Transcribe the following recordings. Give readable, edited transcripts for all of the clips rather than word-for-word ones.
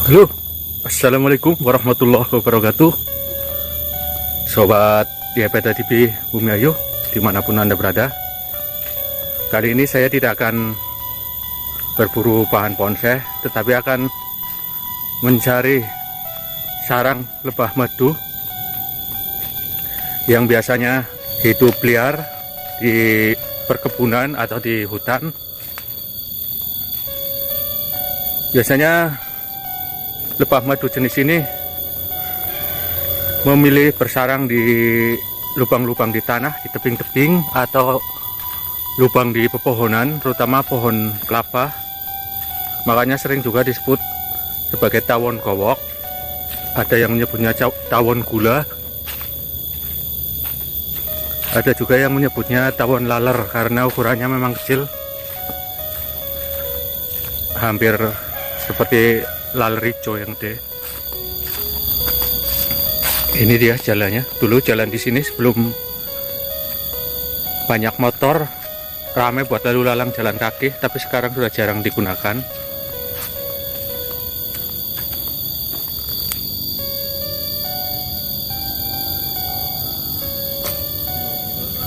Halo, Assalamualaikum warahmatullahi wabarakatuh. Sobat YPT TV Bumi Ayu, dimanapun Anda berada. Kali ini saya tidak akan berburu bahan bonsai, tetapi akan mencari sarang lebah madu yang biasanya hidup liar di perkebunan atau di hutan. Biasanya lebah madu jenis ini memilih bersarang di lubang-lubang di tanah, di tebing-tebing atau lubang di pepohonan, terutama pohon kelapa. Makanya sering juga disebut sebagai tawon gowok. Ada yang menyebutnya tawon gula, ada juga yang menyebutnya tawon laler karena ukurannya memang kecil, hampir seperti laler hijau yang gede. Ini dia jalannya. Dulu jalan di sini sebelum banyak motor, ramai buat lalu lalang jalan kaki, tapi sekarang sudah jarang digunakan.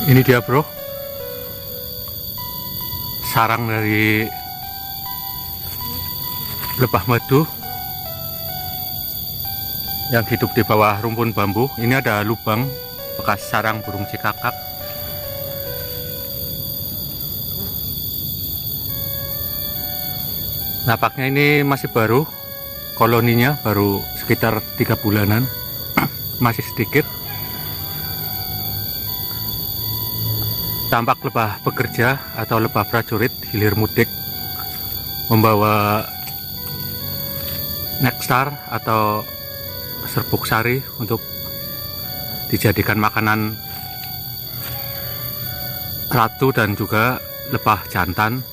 Ini dia bro, sarang dari lebah madu yang hidup di bawah rumpun bambu. Ini ada lubang bekas sarang burung cikakak. Napaknya ini masih baru, koloninya baru sekitar 3 bulanan, masih sedikit. Tampak lebah pekerja atau lebah prajurit hilir mudik membawa nektar atau serbuk sari untuk dijadikan makanan ratu dan juga lebah jantan.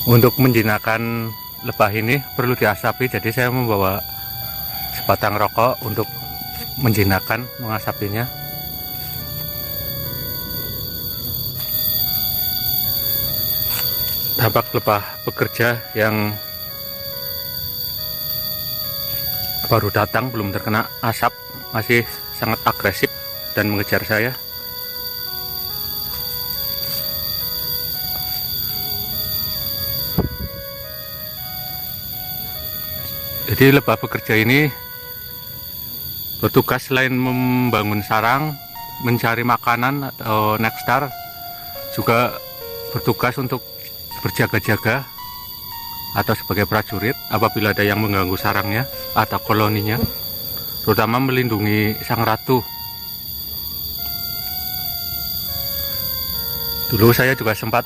Untuk menjinakkan lebah ini perlu diasapi, jadi saya membawa sebatang rokok untuk menjinakkan, mengasapinya. Tampak lebah pekerja yang baru datang, belum terkena asap, masih sangat agresif dan mengejar saya. Jadi lebah pekerja ini bertugas selain membangun sarang, mencari makanan atau nektar, juga bertugas untuk berjaga-jaga atau sebagai prajurit apabila ada yang mengganggu sarangnya atau koloninya, terutama melindungi sang ratu. Dulu saya juga sempat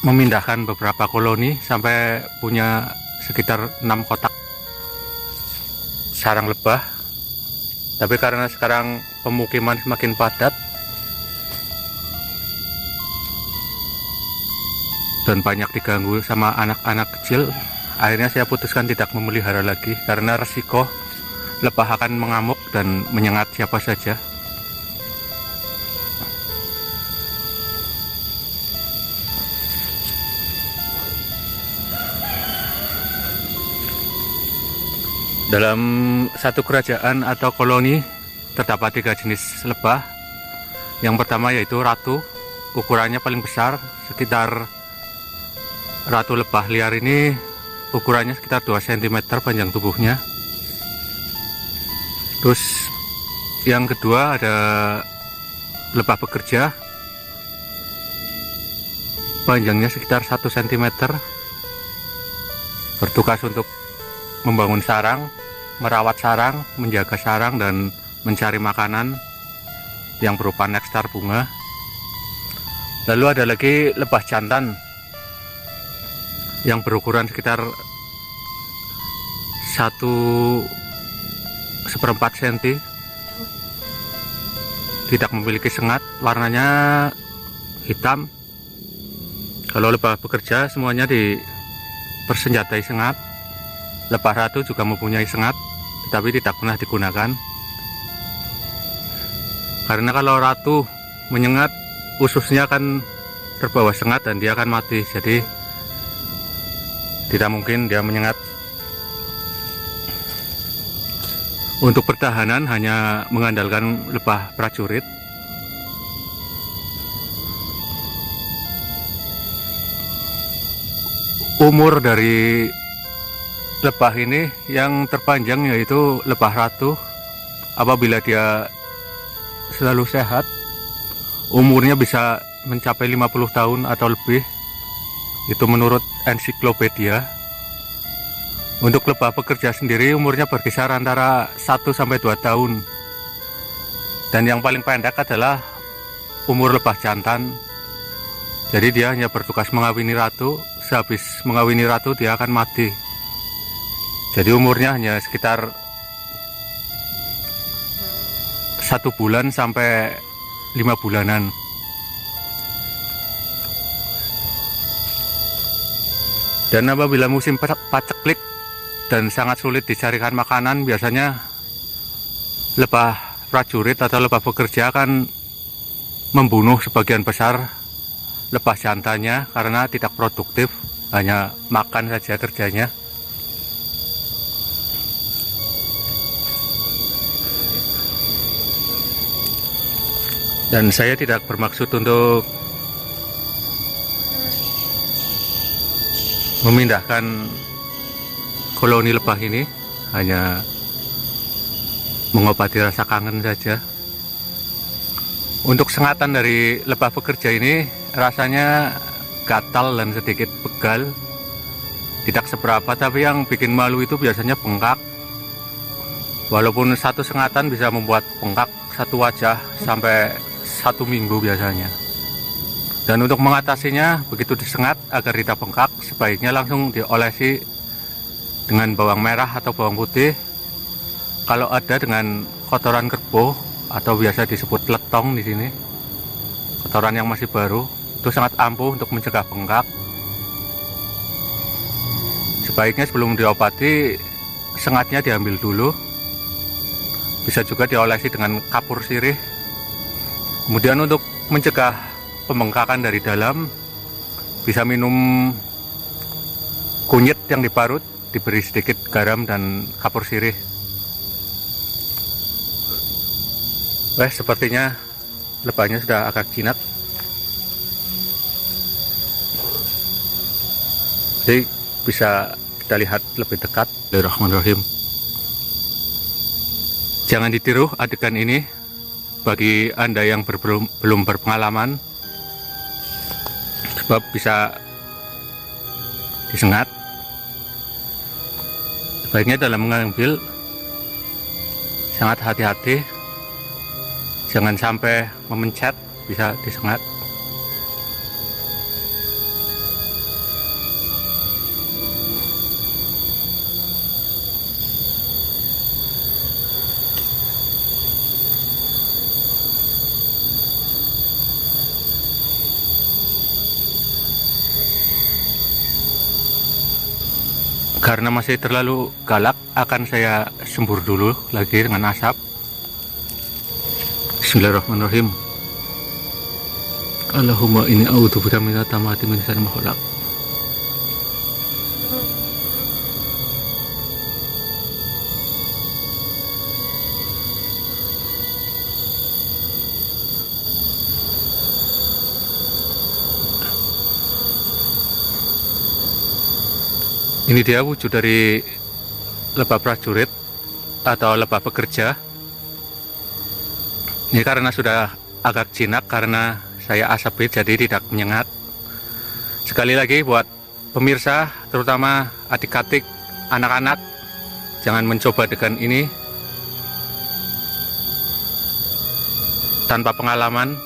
memindahkan beberapa koloni sampai punya sekitar 6 kotak sarang lebah, tapi karena sekarang pemukiman semakin padat dan banyak diganggu sama anak-anak kecil, akhirnya saya putuskan tidak memelihara lagi karena resiko lebah akan mengamuk dan menyengat siapa saja. Dalam satu kerajaan atau koloni terdapat 3 jenis lebah. Yang pertama yaitu ratu, ukurannya paling besar, sekitar ratu lebah liar ini ukurannya sekitar 2 cm panjang tubuhnya. Terus yang kedua ada lebah pekerja, panjangnya sekitar 1 cm, bertugas untuk membangun sarang, merawat sarang, menjaga sarang, dan mencari makanan yang berupa nektar bunga. Lalu ada lagi lebah jantan yang berukuran sekitar 1/4 cm, tidak memiliki sengat, warnanya hitam. Kalau lebah bekerja semuanya dipersenjatai sengat. Lebah ratu juga mempunyai sengat, tetapi tidak pernah digunakan karena kalau ratu menyengat, ususnya akan terbawa sengat dan dia akan mati. Jadi tidak mungkin dia menyengat. Untuk pertahanan hanya mengandalkan lebah prajurit. Umur dari lebah ini yang terpanjang yaitu lebah ratu. Apabila dia selalu sehat, umurnya bisa mencapai 50 tahun atau lebih. Itu menurut ensiklopedia. Untuk lebah pekerja sendiri umurnya berkisar antara 1-2 tahun. Dan yang paling pendek adalah umur lebah jantan. Jadi dia hanya bertugas mengawini ratu. Sehabis mengawini ratu dia akan mati. Jadi umurnya hanya sekitar 1 bulan sampai 5 bulanan. Dan apabila musim paceklik dan sangat sulit dicarikan makanan, biasanya lebah prajurit atau lebah pekerja akan membunuh sebagian besar lebah jantannya karena tidak produktif, hanya makan saja kerjanya. Dan saya tidak bermaksud untuk memindahkan koloni lebah ini, hanya mengobati rasa kangen saja. Untuk sengatan dari lebah pekerja ini rasanya gatal dan sedikit pegal, tidak seberapa, tapi yang bikin malu itu biasanya bengkak. Walaupun satu sengatan bisa membuat bengkak satu wajah sampai 1 minggu biasanya. Dan untuk mengatasinya, begitu disengat agar tidak bengkak, sebaiknya langsung diolesi dengan bawang merah atau bawang putih. Kalau ada dengan kotoran kerbau atau biasa disebut letong di sini, kotoran yang masih baru, itu sangat ampuh untuk mencegah bengkak. Sebaiknya sebelum diobati, sengatnya diambil dulu. Bisa juga diolesi dengan kapur sirih. Kemudian untuk mencegah pembengkakan dari dalam, bisa minum kunyit yang diparut, diberi sedikit garam dan kapur sirih. Sepertinya lebahnya sudah agak jinak. Jadi bisa kita lihat lebih dekat. Bismillahirrahmanirrahim. Jangan ditiru adegan ini bagi Anda yang belum berpengalaman, sebab bisa disengat. Sebaiknya dalam mengambil sangat hati-hati, jangan sampai memencet, bisa disengat. Karena masih terlalu galak, akan saya sembur dulu lagi dengan asap. Bismillahirrahmanirrahim. Allahumma inni a'udzubika min tamati min syarri ma khalaq. Ini dia wujud dari lebah prajurit atau lebah pekerja. Ini karena sudah agak jinak karena saya asapi, jadi tidak menyengat. Sekali lagi buat pemirsa, terutama adik-adik, anak-anak, jangan mencoba dengan ini tanpa pengalaman.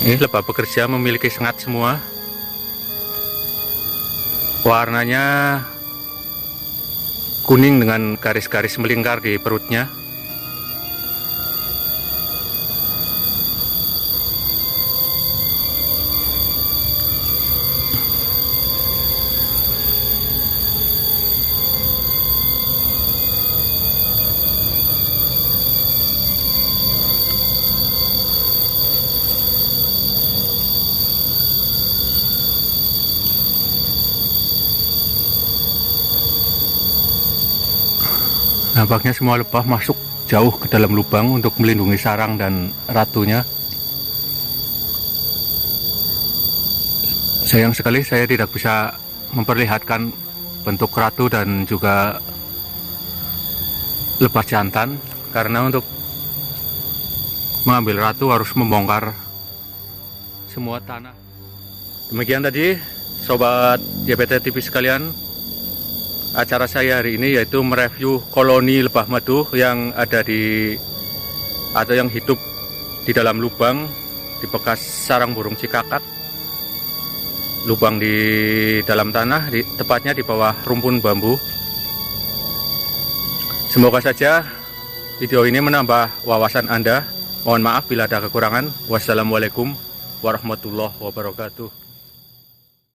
Ini lebah pekerja memiliki sengat semua. Warnanya kuning dengan garis-garis melingkar di perutnya. Nampaknya semua lebah masuk jauh ke dalam lubang untuk melindungi sarang dan ratunya. Sayang sekali saya tidak bisa memperlihatkan bentuk ratu dan juga lebah jantan, karena untuk mengambil ratu harus membongkar semua tanah. Demikian tadi sobat YPT TV sekalian, acara saya hari ini yaitu mereview koloni lebah madu yang ada atau yang hidup di dalam lubang di bekas sarang burung cikakak. Lubang di dalam tanah, tepatnya di bawah rumpun bambu. Semoga saja video ini menambah wawasan Anda. Mohon maaf bila ada kekurangan. Wassalamualaikum warahmatullahi wabarakatuh.